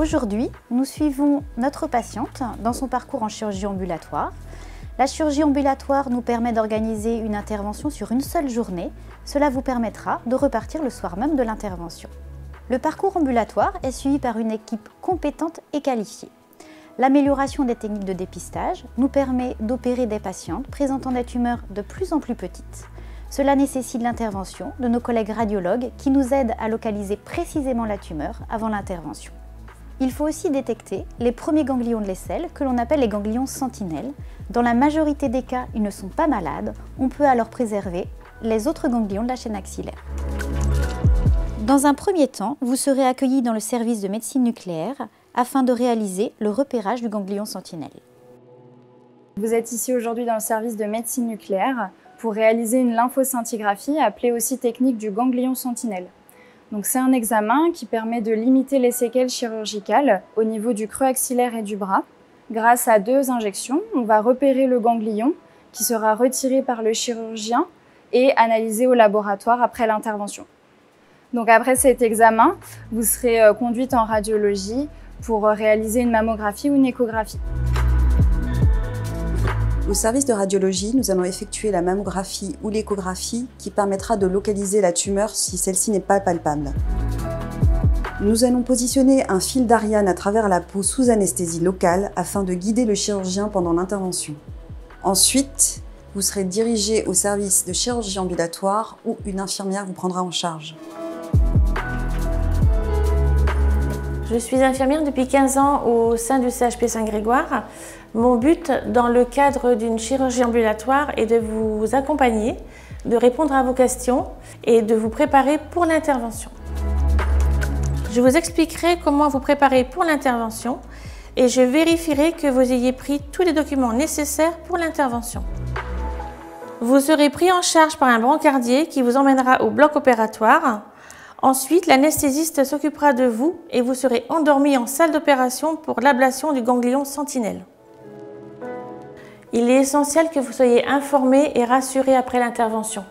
Aujourd'hui, nous suivons notre patiente dans son parcours en chirurgie ambulatoire. La chirurgie ambulatoire nous permet d'organiser une intervention sur une seule journée. Cela vous permettra de repartir le soir même de l'intervention. Le parcours ambulatoire est suivi par une équipe compétente et qualifiée. L'amélioration des techniques de dépistage nous permet d'opérer des patientes présentant des tumeurs de plus en plus petites. Cela nécessite l'intervention de nos collègues radiologues qui nous aident à localiser précisément la tumeur avant l'intervention. Il faut aussi détecter les premiers ganglions de l'aisselle que l'on appelle les ganglions sentinelles. Dans la majorité des cas, ils ne sont pas malades. On peut alors préserver les autres ganglions de la chaîne axillaire. Dans un premier temps, vous serez accueillis dans le service de médecine nucléaire afin de réaliser le repérage du ganglion sentinelle. Vous êtes ici aujourd'hui dans le service de médecine nucléaire pour réaliser une lymphoscintigraphie appelée aussi technique du ganglion sentinelle. Donc c'est un examen qui permet de limiter les séquelles chirurgicales au niveau du creux axillaire et du bras. Grâce à 2 injections, on va repérer le ganglion qui sera retiré par le chirurgien et analysé au laboratoire après l'intervention. Donc après cet examen, vous serez conduite en radiologie pour réaliser une mammographie ou une échographie. Au service de radiologie, nous allons effectuer la mammographie ou l'échographie qui permettra de localiser la tumeur si celle-ci n'est pas palpable. Nous allons positionner un fil d'Ariane à travers la peau sous anesthésie locale afin de guider le chirurgien pendant l'intervention. Ensuite, vous serez dirigé au service de chirurgie ambulatoire où une infirmière vous prendra en charge. Je suis infirmière depuis 15 ans au sein du CHP Saint-Grégoire. Mon but dans le cadre d'une chirurgie ambulatoire est de vous accompagner, de répondre à vos questions et de vous préparer pour l'intervention. Je vous expliquerai comment vous préparer pour l'intervention et je vérifierai que vous ayez pris tous les documents nécessaires pour l'intervention. Vous serez pris en charge par un brancardier qui vous emmènera au bloc opératoire. Ensuite, l'anesthésiste s'occupera de vous et vous serez endormi en salle d'opération pour l'ablation du ganglion sentinelle. Il est essentiel que vous soyez informé et rassuré après l'intervention.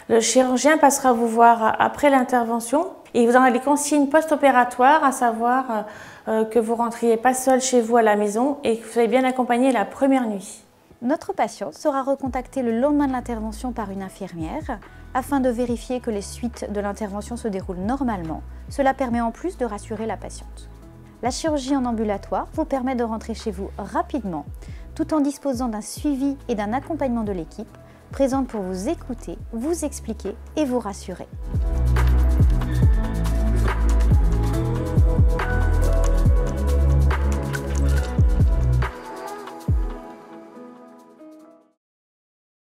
Le chirurgien passera vous voir après l'intervention et vous aura les consignes post-opératoires, à savoir que vous ne rentriez pas seul chez vous à la maison et que vous soyez bien accompagné la première nuit. Notre patiente sera recontactée le lendemain de l'intervention par une infirmière afin de vérifier que les suites de l'intervention se déroulent normalement. Cela permet en plus de rassurer la patiente. La chirurgie en ambulatoire vous permet de rentrer chez vous rapidement, tout en disposant d'un suivi et d'un accompagnement de l'équipe, présente pour vous écouter, vous expliquer et vous rassurer.